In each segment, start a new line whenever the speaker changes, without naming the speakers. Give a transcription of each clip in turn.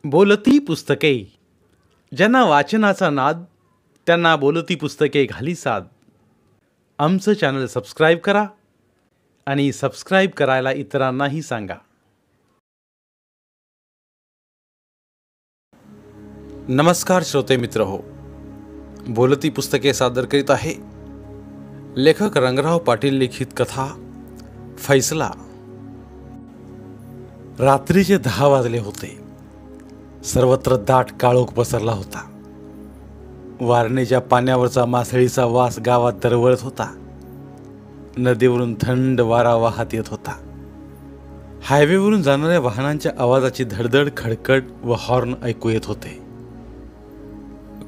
बोलती पुस्तके. ज्यांना वाचनाचा नाद त्यांना बोलती पुस्तके घाली साद. आमचं चॅनल सबस्क्राईब करा आणि सबस्क्राईब करायला इतरांनाही सांगा. नमस्कार श्रोते मित्र हो, बोलती पुस्तके सादर करीत आहे लेखक रंगराव पाटील लिखित कथा फैसला. रात्रीचे 10 वाजले होते. सर्वत्र दाट काळोख पसरला होता. वारणेच्या पाण्यावरचा मासळीचा वास गावात दरवळत होता. नदीवरून थंड वारा वाहत येत होता. हायवेवरून जाणाऱ्या वाहनांच्या आवाजाची धडधड, खडखड व हॉर्न ऐकू येत होते.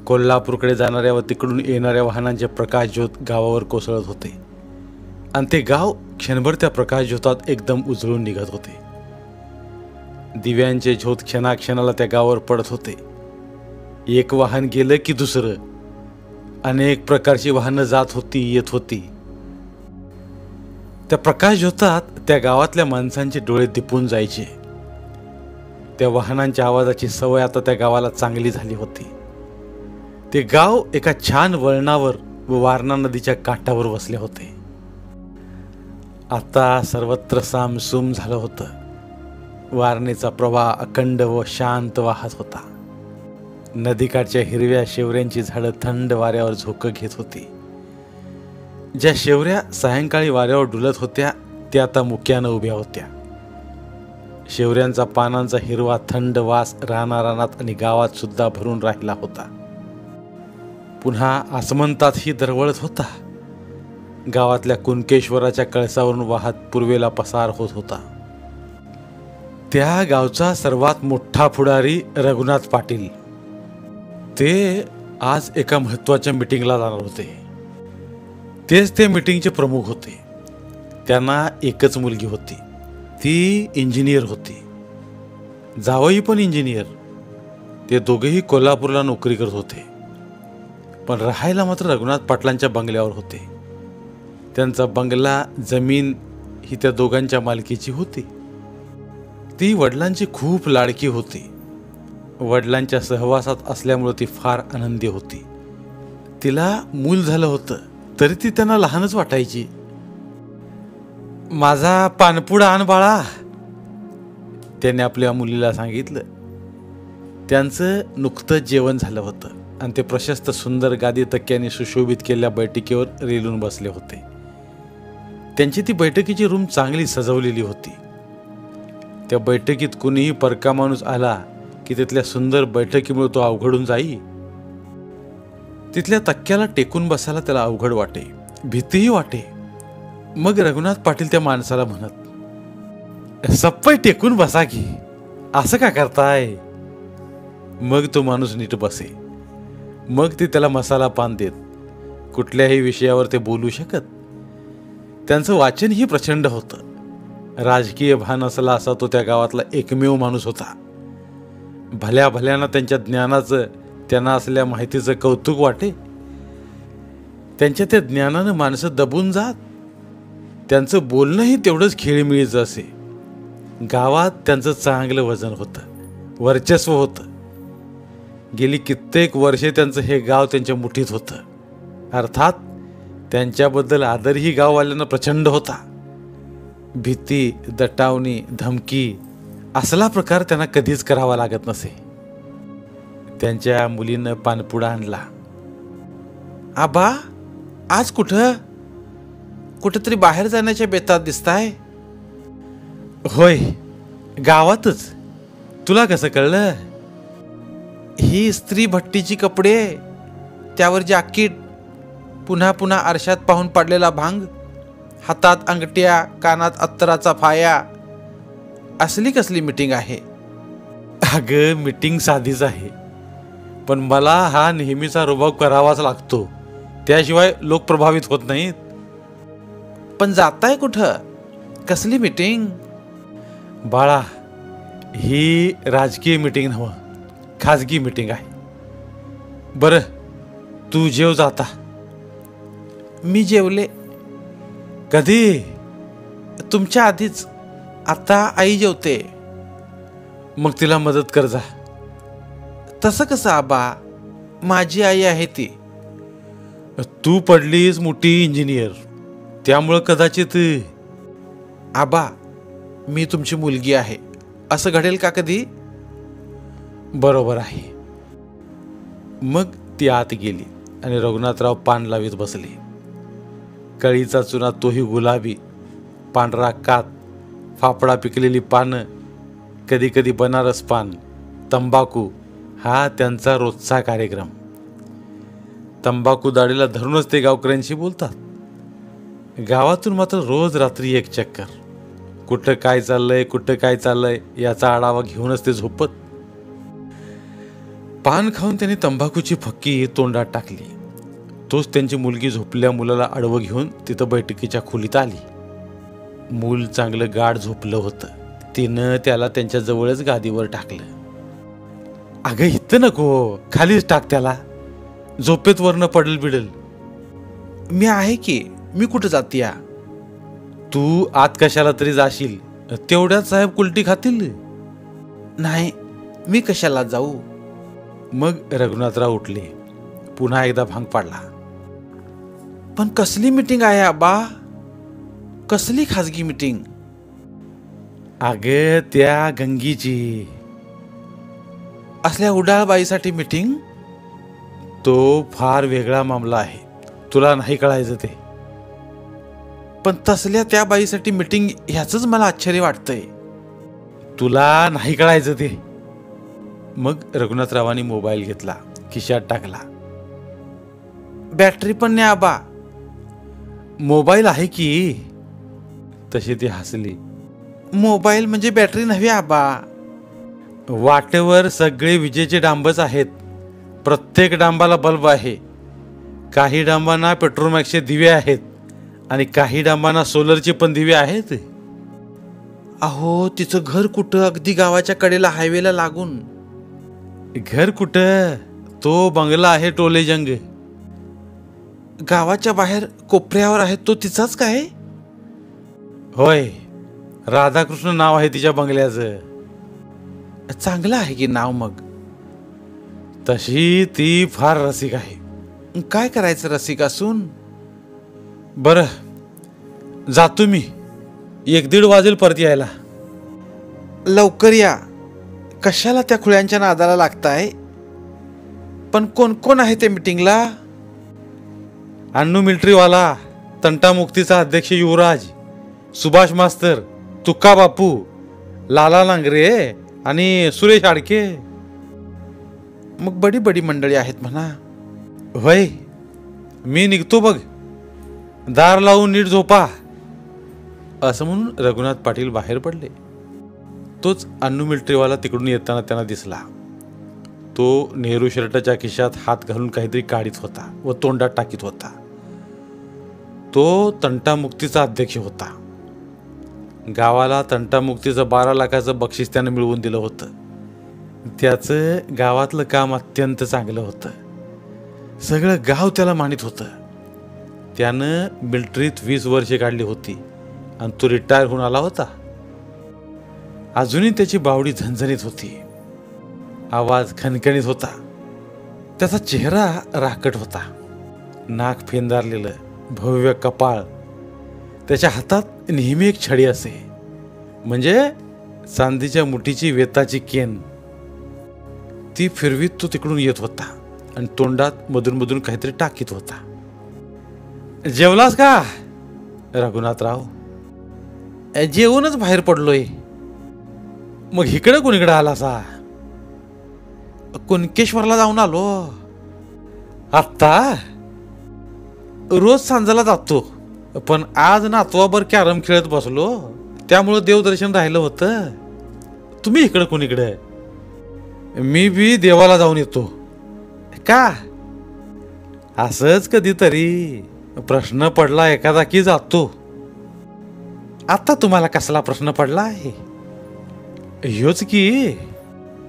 कोल्हापूरकडे जाणाऱ्या व तिकडून येणाऱ्या वाहनांचे प्रकाशझोत गावावर कोसळत होते आणि ते गाव क्षणभर त्या प्रकाशझोतात एकदम उजळून निघत होते. दिव्यांचे झोत क्षणाक्षणाला त्या गावावर पडत होते. एक वाहन गेलं की दुसरं. अनेक प्रकारची वाहनं जात होती, येत होती. त्या प्रकाशझोतात त्या गावातल्या माणसांचे डोळे दिपून जायचे. त्या वाहनांच्या आवाजाची सवय आता त्या गावाला चांगली झाली होती. ते गाव एका छान वळणावर व वारणा नदीच्या काठावर वसले होते. आता सर्वत्र सामसूम झालं होतं. वारणेचा प्रवाह अखंड व शांत वाहत होता. नदीकाठच्या हिरव्या शेवऱ्यांची झाडं थंड वाऱ्यावर झोकं घेत होती. ज्या शेवऱ्या सायंकाळी वाऱ्यावर डुलत होत्या त्या आता मुक्यानं उभ्या होत्या. शेवऱ्यांचा पानांचा हिरवा थंड वास रानारानात आणि गावात सुद्धा भरून राहिला होता. पुन्हा आसमंतातही दरवळत होता. गावातल्या कुणकेश्वराच्या कळसावरून वाहत पूर्वेला पसार होत होता. त्या गावचा सर्वात मोठा पुढारी रघुनाथ पाटील. ते आज एका महत्त्वाच्या मीटिंगला जाणार होते. तेच ते मीटिंगचे प्रमुख होते. त्यांना एकच मुलगी होती. ती इंजिनियर होती. जावई पण इंजिनियर. ते दोघेही कोल्हापूरला नोकरी करत होते. पण राहायला मात्र रघुनाथ पाटलांच्या बंगल्यावर होते. त्यांचा बंगला, जमीन ही त्या दोघांच्या मालकीची होती. ती वडिलांची खूप लाडकी होती. वडिलांच्या सहवासात असल्यामुळे ती फार आनंदी होती. तिला मूल झालं होतं तरी ती त्यांना लहानच वाटायची. माझा पानपुडा आण बाळा, त्याने आपल्या मुलीला सांगितलं. त्यांचं नुकतंच जेवण झालं होतं आणि ते प्रशस्त सुंदर गादी तक्क्याने सुशोभित केलेल्या बैठकीवर रेलून बसले होते. त्यांची ती बैठकीची रूम चांगली सजवलेली होती. त्या बैठकीत कुणीही परका माणूस आला की तिथल्या सुंदर बैठकीमुळे तो अवघडून जाई. तिथल्या तक्क्याला टेकून बसायला त्याला अवघड वाटे, भीतीही वाटे. मग रघुनाथ पाटील त्या माणसाला म्हणत, सप्पई टेकून बसा की, असं का करताय. मग तो माणूस नीट बसे. मग ते त्याला मसाला पान देत. कुठल्याही विषयावर ते बोलू शकत. त्यांचं वाचनही प्रचंड होतं. राजकीय भान असला असा तो त्या गावातला एकमेव माणूस होता. भल्या भल्यानं त्यांच्या ज्ञानाचं, त्यांना असलेल्या माहितीचं कौतुक वाटे. त्यांच्या त्या ज्ञानानं माणसं दबून जात. त्यांचं बोलणंही तेवढंच खेळीमेळीचं असे. गावात त्यांचं चांगलं वजन होतं, वर्चस्व होतं. गेली कित्येक वर्षे त्यांचं हे गाव त्यांच्या मुठीत होतं. अर्थात त्यांच्याबद्दल आदरही गाववाल्यांना प्रचंड होता. भीती, दटावणी, धमकी असला प्रकार त्यांना कधीच करावा लागत नसे. त्यांच्या मुलीनं पानपुडा आणला. आबा, आज कुठंतरी बाहेर जाण्याच्या बेतात दिसताय. होय, गावातच. तुला कसं कळलं. ही स्त्री भट्टीची कपडे, त्यावर जॅकेट, पुन्हा पुन्हा आरशात पाहून पडलेला भांग, हातात अंगठ्या, कानात अत्तराचा फाया. असली कसली मीटिंग आहे. अगं, मीटिंग साधीच आहे, पण मला हा नेहमीचा रुबाब करावाच लागतो. त्याशिवाय लोक प्रभावित होत नाहीत. पण जाताय कुठं. कसली मीटिंग. बाळा, ही राजकीय मीटिंग नव्ह, खाजगी मीटिंग आहे. बरं, तू जेव जाता. मी जेवले. कधी. तुमच्या आधीच. आता आई जेवते. मग तिला मदत कर जा.
तसं कसं आबा, माझी आई आहे ती.
तू पडलीस मोठी इंजिनियर, त्यामुळं कदाचित.
आबा, मी तुमची मुलगी आहे, असं घडेल का कधी?
बरोबर आहे. मग ती आत गेली आणि रघुनाथराव पान लावीत बसले. कळीचा चुना, तोही गुलाबी, पांढरा कात, फाफडा पिकलेली पानं, कधी कधी बनारस पान, तंबाखू, हा त्यांचा रोजचा कार्यक्रम. तंबाखू दाढीला धरूनच ते गावकऱ्यांशी बोलतात. गावातून मात्र रोज रात्री एक चक्कर. कुठं काय चाललंय याचा आढावा घेऊनच ते झोपत. पान खाऊन त्यांनी तंबाखूची फक्की तोंडात टाकली. तोच त्यांची मुलगी झोपल्या मुलाला आडवं घेऊन तिथं बैठकीच्या खोलीत आली. मूल चांगलं गाढ झोपलं होतं. तिनं त्याला त्यांच्या जवळच गादीवर टाकलं. अगं इथं नको, खालीच टाक त्याला, झोपेत वरनं पडल बिडल.
मी आहे की, मी कुठं जातीया?
तू आत कशाला तरी जाशील, तेवढ्यात साहेब कुलटी खातील.
नाही, मी कशाला जाऊ?
मग रघुनाथराव उठले. पुन्हा एकदा भांग पाडला.
पण कसली मीटिंग आहे आबा? कसली खाजगी मीटिंग?
अगं त्या गंगीची.
असल्या उडाळ बाईसाठी मीटिंग?
तो फार वेगळा मामला आहे, तुला नाही कळायचं ते.
पण तसल्या त्या बाईसाठी मीटिंग, ह्याच मला आश्चर्य वाटतंय.
तुला नाही कळायचं ते. मग रघुनाथरावांनी मोबाईल घेतला, खिशात टाकला.
बॅटरी पण नाही आबा.
मोबाईल आहे की. तशी ती हसली.
मोबाईल म्हणजे बॅटरी नव्हे आबा.
वाटेवर सगळे विजेचे डांबच आहेत. प्रत्येक डांबाला बल्ब आहे. काही डांबांना पेट्रोमॅक्सचे दिवे आहेत आणि काही डांबांना सोलरचे पण दिवे आहेत.
अहो, तिचं घर कुठं? अगदी गावाच्या कडेला, हायवेला लागून.
घर कुठं? तो बंगला आहे टोलेजंग.
गावाच्या बाहेर कोपऱ्यावर आहे तो तिचाच काय?
होय, राधाकृष्ण नाव आहे तिच्या बंगल्याचं.
चांगलं आहे की नाव. मग
तशी ती फार रसिक आहे.
काय करायचं रसिक असून?
बरं, जातो मी. 1-1:30 वाजेल परत यायला.
लवकर या. कशाला त्या खुळ्यांच्या नादाला लागताय? पण कोण कोण आहे ते मीटिंगला?
अन्नू मिलिटरीवाला, तंटामुक्तीचा अध्यक्ष युवराज, सुभाष मास्तर, तुक्का बापू, लाला लांगरे आणि सुरेश आडके.
मग बडी बडी मंडळी आहेत म्हणा.
होय, मी निघतो बघ. दार लावून नीट झोपा. असं म्हणून रघुनाथ पाटील बाहेर पडले. तोच अन्नू मिलिटरीवाला तिकडून येताना त्यांना दिसला. तो नेहरू शर्टाच्या खिशात हात घालून काहीतरी काढीत होता व तोंडात टाकीत होता. तो तंटामुक्तीचा अध्यक्ष होता. गावाला तंटामुक्तीचं 12 लाखाचं बक्षीस त्यानं मिळवून दिलं होतं. त्याचं गावातलं काम अत्यंत चांगलं होतं. सगळं गाव त्याला मानित होतं. त्यानं मिलिटरीत 20 वर्षे काढली होती आणि तो रिटायर होऊन आला होता. अजूनही त्याची बावडी झणझणीत होती. आवाज खणखणीत होता. त्याचा चेहरा राकट होता. नाक फेंदारलेलं, भव्य कपाळ. त्याच्या हातात नेहमी एक छडी असे, म्हणजे चांदीच्या मुठीची वेताची केन. ती फिरवीत तो तिकडून येत होता आणि तोंडात मधून मधून काहीतरी टाकीत होता. जेवलास का रघुनाथराव?
जेवूनच बाहेर पडलोय.
मग इकडे कोणीकडे आलासा?
कुणकेश्वरला जाऊन आलो.
आत्ता?
रोज सांजाला जातो, पण आज नातवाबर कॅरम खेळत बसलो, त्यामुळं देवदर्शन राहिलं होतं.
तुम्ही इकडं कोणीकडे? मी बी देवाला जाऊन येतो.
का?
असंच कधीतरी प्रश्न पडला एखादा की जातो.
आता तुम्हाला कसला प्रश्न पडला आहे?
ह्योच की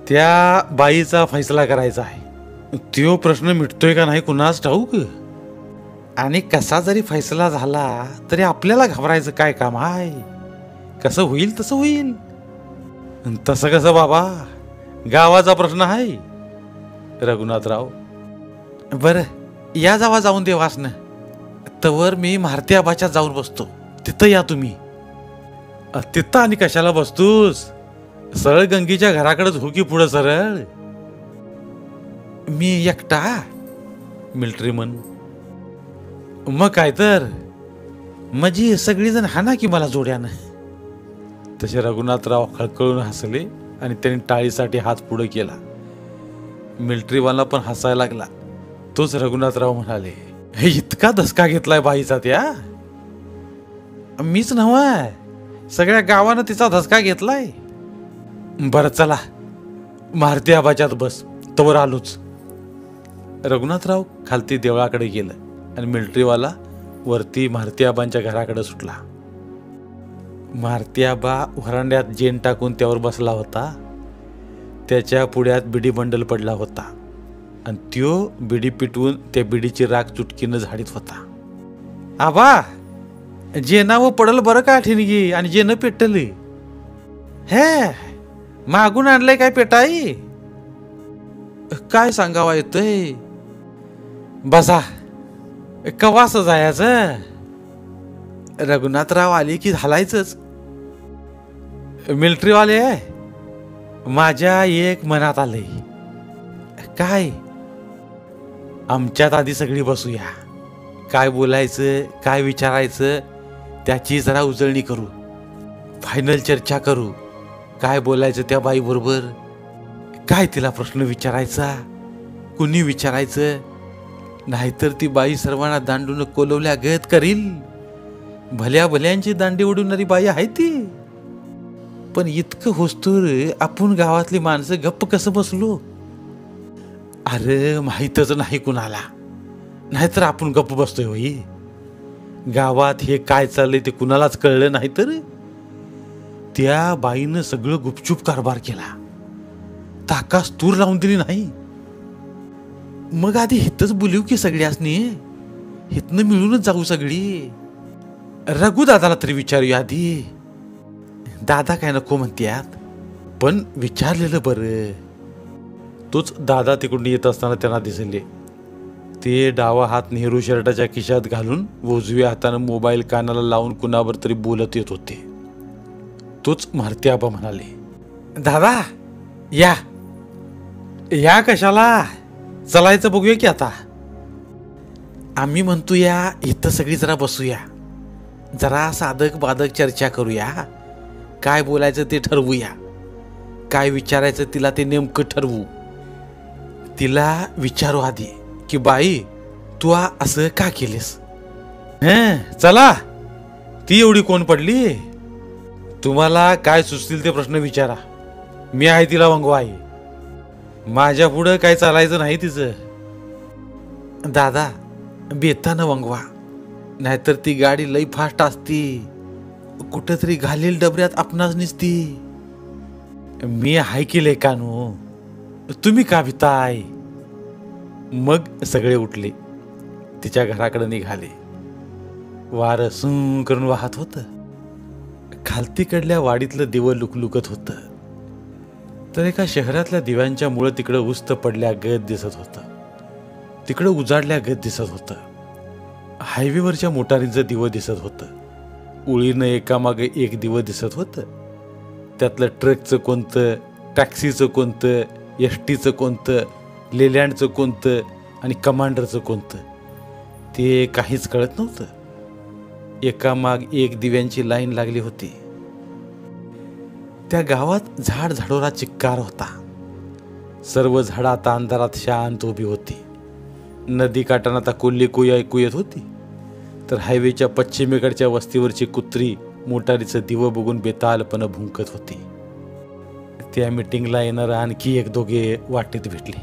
त्या बाईचा फैसला करायचा आहे. तो प्रश्न मिटतोय का नाही कुणास ठाऊक.
आणि कसा जरी फैसला झाला तरी आपल्याला घाबरायचं काय काम आहे? कसं होईल तसं होईल.
तसं कसं बाबा? गावाचा प्रश्न आहे.
रघुनाथराव, बर या जावा जाऊन देवासनं, तवर मी मारुती आबाच्यात जाऊन बसतो, तिथं या तुम्ही. तिथं आणि कशाला बसतोस, सरळ गंगीच्या घराकडेच हो की पुढं सरळ. मी एकटा, मिलिटरीमन. मग काय तर, माझी सगळीजण हाना की मला जोड्यानं. तसे रघुनाथराव खळखळून हसले आणि त्यांनी टाळीसाठी हात पुढे केला. मिलिटरीवाला पण हसायला लागला. तोच रघुनाथराव म्हणाले, हे इतका धसका घेतलाय बाईचा त्या? मीच नव्हे, सगळ्या गावानं तिचा धसका घेतलाय. बरं चला, मारुती आबाच्यात बस, तवर आलोच. रघुनाथराव खालती देवळाकडे गेलं आणि मिलिटरीवाला वरती मारुती आबांच्या घराकडे सुटला. मारुती आबा व्हरांड्यात जेन टाकून त्यावर बसला होता. त्याच्या पुढ्यात बिडी बंडल पडला होता आणि त्यो बिडी पिटवून त्या बिडीची राख चुटकीनं झाडीत होता. आबा, जेनावं पडल बरं का ठिणगी, आणि जेनं पेटली. हे मागून आणलंय काय पेटाई? काय सांगावा येतंय? बसा, कवास जायचं? रघुनाथराव आले की घालायचंच. मिलिटरीवाले, माझ्या एक मनात आलंय. काय? आमच्यात आधी सगळी बसूया, काय बोलायचं, काय विचारायचं त्याची जरा उजळणी करू, फायनल चर्चा करू. काय बोलायचं त्या बाई बरोबर, काय तिला प्रश्न विचारायचा, कुणी विचारायचं, नाहीतर ती बाई सर्वांना दांडून कोलवल्या गत करील. भल्या भल्यांची दांडी उडवणारी बाई आहे ती. पण इतकं होस्तोर आपण गावातली माणसं गप्प कसं बसलो? अरे माहीतच नाही कुणाला, नाहीतर आपण गप्प बसतोय होई. गावात हे काय चाललंय ते कुणालाच कळलं नाही तर त्या बाईनं सगळं गुपचूप कारभार केला, ताकास तूर लावून दिली नाही. मग आधी हितच बोलू की सगळ्यासनी, हितनं मिळूनच जाऊ सगळी. रघु दादाला तरी विचारूया आधी. दादा काय नको म्हणत्यात, पण विचारलेलं बरं. तोच दादा तिकडून येत असताना त्यांना दिसले. ते डावा हात नेहरू शर्टाच्या खिशात घालून उजव्या हातानं मोबाईल कानाला लावून कुणावर तरी बोलत येत होते. तोच मारुती आबा म्हणाले, दादा या या, कशाला चलायचं बघूया की आता. आम्ही म्हणतो या इथं सगळी जरा बसूया, जरा साधक बाधक चर्चा करूया, काय बोलायचं ते ठरवूया, काय विचारायचं तिला ते नेमकं ठरवू. तिला विचारू आधी की बाई तू असं का केलेस? चला, ती एवढी कोण पडली? तुम्हाला काय सुचतील ते प्रश्न विचारा, मी आहे तिला वंगवा आहे. माझ्या पुढं काय चालायचं नाही तिचं. दादा बेतानं वंगवा, नाहीतर ती गाडी लई फास्ट असती, कुठंतरी घालील डबऱ्यात आपणाच निसती. मी हाय केले कानू, तुम्ही का भिताय? मग सगळे उठले, तिच्या घराकडे निघाले. वारं सूं करून वाहत होतं. खालतीकडल्या वाडीतलं दिवं लुकलुकत होतं. तर एका शहरातल्या दिव्यांच्या मुळे तिकडं उस्त पडल्या गत दिसत होतं, तिकडं उजाडल्या गत दिसत होतं. हायवेवरच्या मोटारींचं दिवं दिसत होतं. उळीनं एकामागे एक दिवं दिसत होतं. त्यातलं ट्रकचं कोणतं, टॅक्सीचं कोणतं, एसटीचं कोणतं, लेलँडचं कोणतं आणि कमांडरचं कोणतं ते काहीच कळत नव्हतं. एकामाग एक दिव्यांची लाईन लागली होती. त्या गावात झाड झाडोरा चिक्कार होता. सर्व झाडं आता अंधारात शांत उभी होती. नदी काठाना आता कोल्ही कोई ऐकू येत होती. तर हायवेच्या पश्चिमेकडच्या वस्तीवरची कुत्री मोटारीचं दिवं बघून बेतालपणे भुंकत होती. त्या मीटिंगला येणार आणखी एक दोघे वाटेत भेटले.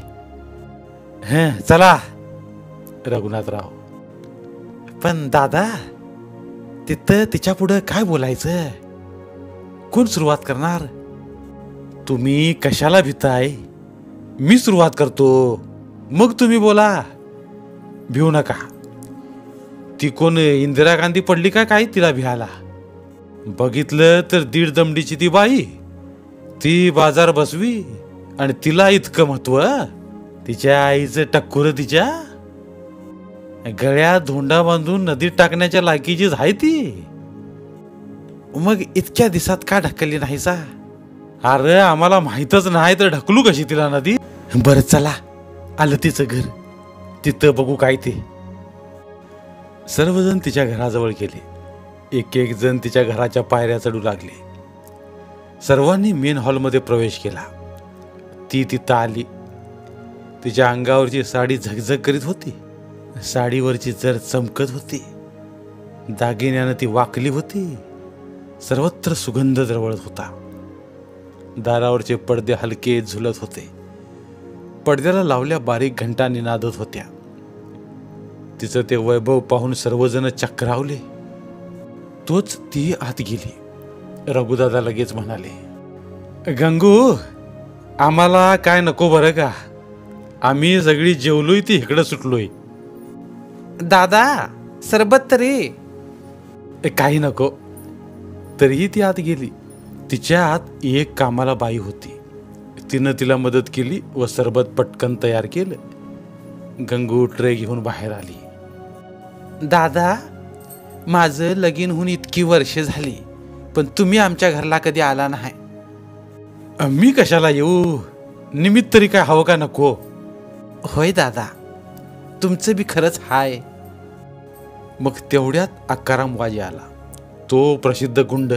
चला रघुनाथराव. पण दादा तिथं तिच्या पुढं काय बोलायचं? कोण सुरुवात करणार? तुम्ही कशाला भिताय? मी सुरुवात करतो, मग तुम्ही बोला. भिऊ नका. ती कोण इंदिरा गांधी पडली का काय तिला भिहायला? बघितलं तर 1.5 दमडीची ती बाई, ती बाजार बसवी आणि तिला इतकं महत्व. तिच्या आईचं टक्कुर तिच्या गळ्यात धोंडा बांधून नदीत टाकण्याच्या लायकीचीच आहे ती. मग इतक्या दिवसात का ढकलली नाहीसा? अरे आम्हाला माहीतच नाही तर ढकलू कशी तिला नदी? बरं चला, आलं तिचं घर, तिथं बघू काय ते. सर्वजण तिच्या घराजवळ गेले. एक एक जण तिच्या घराच्या पायऱ्या चढू लागले. सर्वांनी मेन हॉलमध्ये प्रवेश केला. ती तिथं आली. तिच्या अंगावरची साडी झगझग करीत होती. साडीवरची जर चमकत होती. दागिन्यानं ती वाकली होती. सर्वत्र सुगंध दरवळत होता. दारावरचे पडदे हलके झुलत होते. पडद्याला लावल्या बारीक घंटा निनादत होत्या. तिचं ते वैभव पाहून सर्वजण चक्रावले. तोच ती आत गेली. रघुदादा लगेच म्हणाले, गंगू, आम्हाला काय नको बरं का, आम्ही सगळी जेवलोय ती इकडं सुटलोय. दादा, सरबत तरी. काही नको. तरीही ती आत गेली. तिच्या आत एक कामाला बाई होती. तिनं तिला मदत केली व सरबत पटकन तयार केलं. गंगू ट्रे घेऊन बाहेर आली. दादा, माझं लगीन होऊन इतकी वर्षे झाली, पण तुम्ही आमच्या घरला कधी आला नाही. मी कशाला येऊ? निमित्त तरी काय हवं का नको? होय दादा, तुमचं बी खरंच हाय. मग तेवढ्यात अक्काराम वाजे आला. तो प्रसिद्ध गुंड,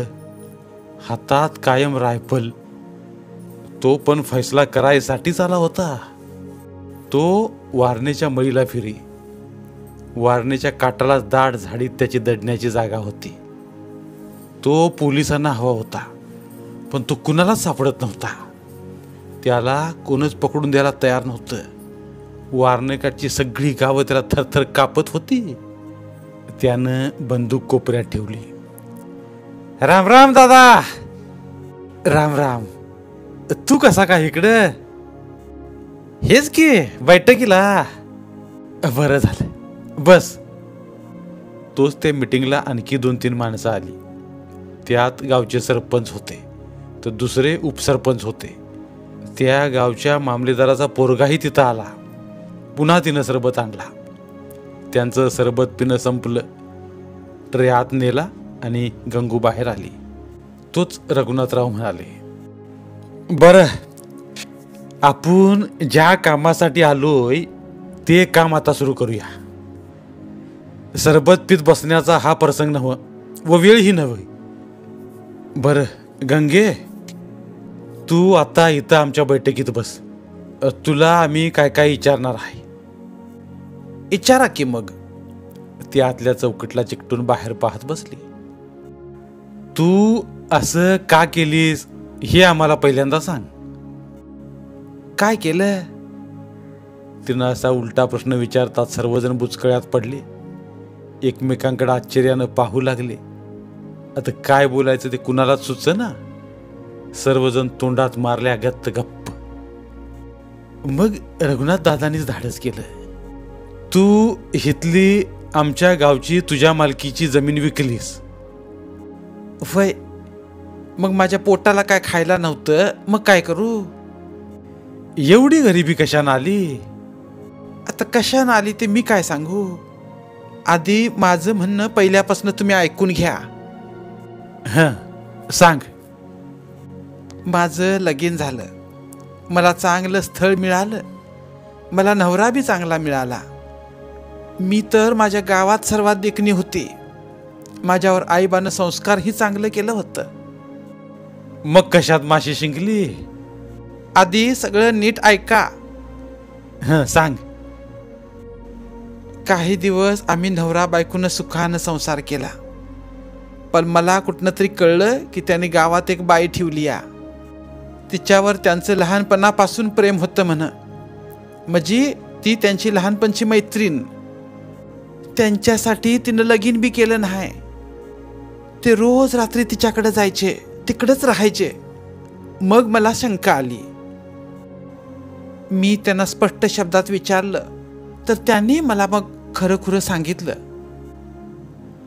हातात कायम रायफल. तो पण फैसला करायसाठीच आला होता. तो वारणेच्या मळीला फिरी. वारणेच्या काटाला दाट झाडीत त्याची दडण्याची जागा होती. तो पोलिसांना हवा होता, पण तो कुणालाच सापडत नव्हता. त्याला कोणच पकडून द्यायला तयार नव्हतं. वारणेकाठची सगळी गावं त्याला थरथर कापत होती. त्यानं बंदूक कोपऱ्यात ठेवली. राम राम दादा. राम राम. तू कसा काय इकडं? हेच की बैठकीला. बरं झालं, बस. तोच त्या मिटिंगला आणखी 2-3 माणसं आली. त्यात गावचे सरपंच होते तर दुसरे उपसरपंच होते. त्या गावच्या मामलेदाराचा पोरगाही तिथं आला. पुन्हा तिनं सरबत आणला. त्यांचं सरबत पिणं संपलं. ट्रे आत नेला आणि गंगू बाहेर आली. तोच रघुनाथराव म्हणाले, बरं, आपण ज्या कामासाठी आलोय ते काम आता सुरू करूया. सरबत पीत बसण्याचा हा प्रसंग नव्ह व वेळही नव्हे. बरं गंगे, तू आता इथं आमच्या बैठकीत बस. तुला आम्ही काय काय विचारणार आहे. विचारा की मग. ती आतल्या चौकटला चिकटून बाहेर पाहत बसली. तू असं का केलीस हे आम्हाला पहिल्यांदा सांग. काय केलं? तिनं असा उलटा प्रश्न विचारतात सर्वजण बुचकळ्यात पडले. एकमेकांकडे आश्चर्यानं पाहू लागले. आता काय बोलायचं ते कुणालाच सुचेना. सर्वजण तोंडात मारल्या गत्त गप्प. मग रघुनाथ दादांनीच धाडस केलं. तू हितली आमच्या गावची तुझ्या मालकीची जमीन विकलीस. वय, मग माझ्या पोटाला काय खायला नव्हतं, मग काय करू? एवढी गरिबी कशानं आली? आता कशानं आली ते मी काय सांगू. आधी माझं म्हणणं पहिल्यापासून तुम्ही ऐकून घ्या. सांग. माझं लगीन झालं. मला चांगलं स्थळ मिळालं. मला नवरा बी चांगला मिळाला. मी तर माझ्या गावात सर्वात देखणी होती. माझ्यावर आईबानं संस्कारही चांगलं केलं होतं. मग कशात माशी शिंकली? आधी सगळं नीट ऐका. सांग. काही दिवस आम्ही नवरा बायकोनं सुखानं संसार केला. पण मला कुठनं तरी कळलं की त्याने गावात एक बाई ठेवली या. तिच्यावर त्यांचं लहानपणापासून प्रेम होतं म्हण. म्हणजे ती त्यांची लहानपणची मैत्रीण. त्यांच्यासाठी तिनं लगीन बी केलं नाही. ते रोज रात्री तिच्याकडे जायचे, तिकडेच राहायचे. मग मला शंका आली. मी त्यांना स्पष्ट शब्दात विचारलं तर त्यांनी मला मग खरं खुरं सांगितलं.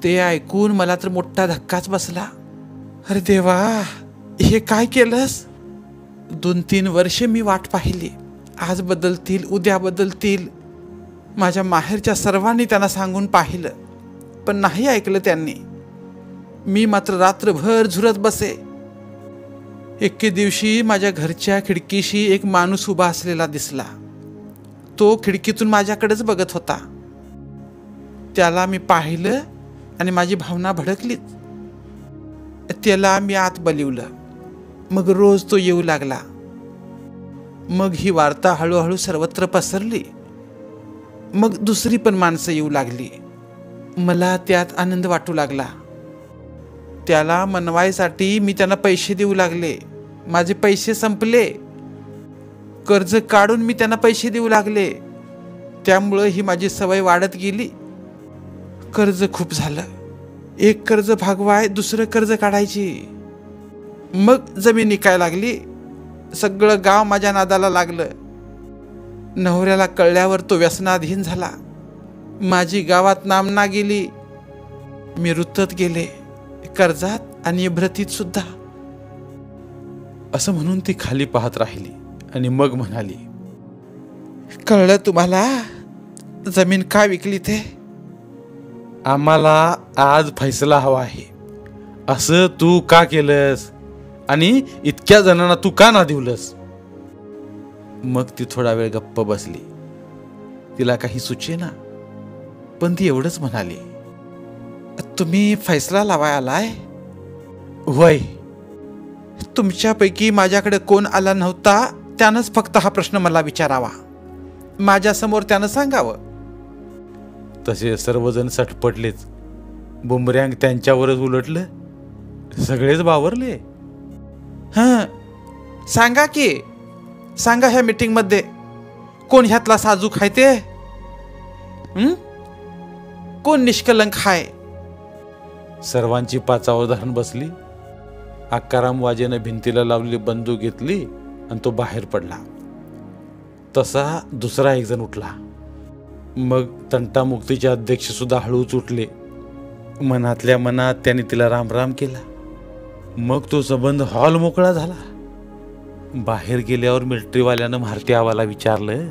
ते ऐकून मला तर मोठा धक्काच बसला. अरे देवा, हे काय केलंस? 2-3 वर्षे मी वाट पाहिली. आज बदलतील, उद्या बदलतील. माझ्या माहेरच्या सर्वांनी त्यांना सांगून पाहिलं, पण नाही ऐकलं त्यांनी. मी मात्र रात्रभर झुरत बसे. एके दिवशी माझ्या घरच्या खिडकीशी एक माणूस उभा असलेला दिसला. तो खिडकीतून माझ्याकडेच बघत होता. त्याला मी पाहिलं आणि माझी भावना भडकलीच. त्याला मी आत बोलावलं. मग रोज तो येऊ लागला. मग ही वार्ता हळूहळू सर्वत्र पसरली. मग दुसरी पण माणसं येऊ लागली. मला त्यात आनंद वाटू लागला. त्याला मनवायसाठी मी त्यांना पैसे देऊ लागले. माझे पैसे संपले. कर्ज काढून मी त्यांना पैसे देऊ लागले. त्यामुळं ही माझी सवय वाढत गेली. कर्ज खूप झालं. एक कर्ज भागवाय दुसरं कर्ज काढायची. मग जमीन विकायला लागली. सगळं गाव माझ्या नादाला लागलं. नवऱ्याला कळल्यावर तो व्यसनाधीन झाला. माझी गावात नामना गेली. मी रुतत गेले, कर्जात आणि भ्रतीत सुद्धा.
असं म्हणून ती खाली पाहत राहिली आणि मग म्हणाली,
कळलं तुम्हाला जमीन का विकली ते?
आम्हाला आज फैसला हवा आहे. असं तू का केलंस आणि इतक्या जणांना तू का ना दिवलंस? मग ती थोडा वेळ गप्प बसली. तिला काही सुचेना, पण ती एवढंच म्हणाली,
तुम्ही फैसला लावाय आलाय?
वय.
तुमच्यापैकी माझ्याकडे कोण आला नव्हता त्यानंच फक्त हा प्रश्न मला विचारावा. माझ्यासमोर त्यानं सांगावं.
तसे सर्वजण सटपटलेच. बुमरँग त्यांच्यावरच उलटलं. सगळेच बावरले.
सांगा की, सांगा ह्या मीटिंग मध्ये कोण ह्यातला साजूक आहे ते? कोण निष्कलंक आहे?
सर्वांची पाचावर धरण बसली. आकाराम वाजेनं भिंतीला लावलेली बंदूक घेतली आणि तो बाहेर पडला. तसा दुसरा एक जण उठला. मग तंटामुक्तीचे अध्यक्ष सुद्धा हळूच उठले. मनातल्या मनात त्यांनी तिला रामराम केला. मग तो संबंध हॉल मोकळा झाला. बाहेर गेल्यावर मिलिटरीवाल्यानं म्हारती आवाला विचारलं,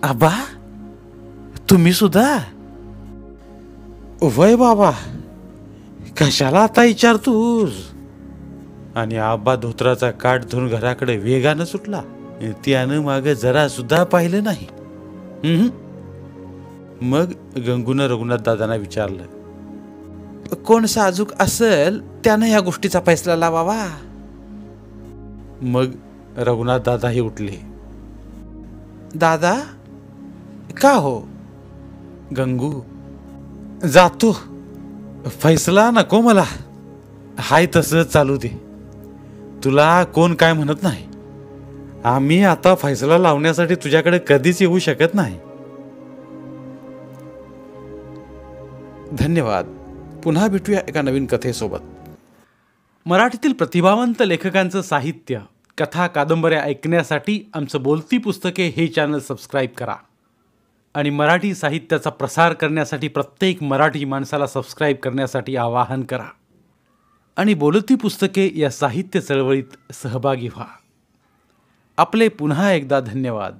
आबा तुम्ही सुद्धा?
वय बाबा, कशाला आता विचारतोस? आणि आबा धोत्राचा काठ धरून घराकडे वेगानं सुटला. त्यानं मागे जरा सुद्धा पाहिलं नाही. मग गंगूनं रघुनाथ दादांना विचारलं,
कोण साजूक असेल त्यानं या गोष्टीचा फैसला लावावा.
मग रघुनाथ दादाही उठले.
दादा का हो?
गंगू, जातो. फैसला नको मला. हाय तसं चालू दे. तुला कोण काय म्हणत नाही. आम्ही आता फैसला लावण्यासाठी तुझ्याकडे कधीच येऊ शकत नाही.
धन्यवाद. पुन्हा भेटूया एका नवीन कथेसोबत.
मराठीतील प्रतिभावंत लेखकांचं साहित्य, कथा, कादंबऱ्या ऐकण्यासाठी आमचं बोलती पुस्तके हे चॅनल सबस्क्राईब करा. आणि मराठी साहित्याचा प्रसार करण्यासाठी प्रत्येक मराठी माणसाला सबस्क्राईब करण्यासाठी आवाहन करा. आणि बोलती पुस्तके या साहित्य चळवळीत सहभागी व्हा. आपले पुन्हा एकदा धन्यवाद.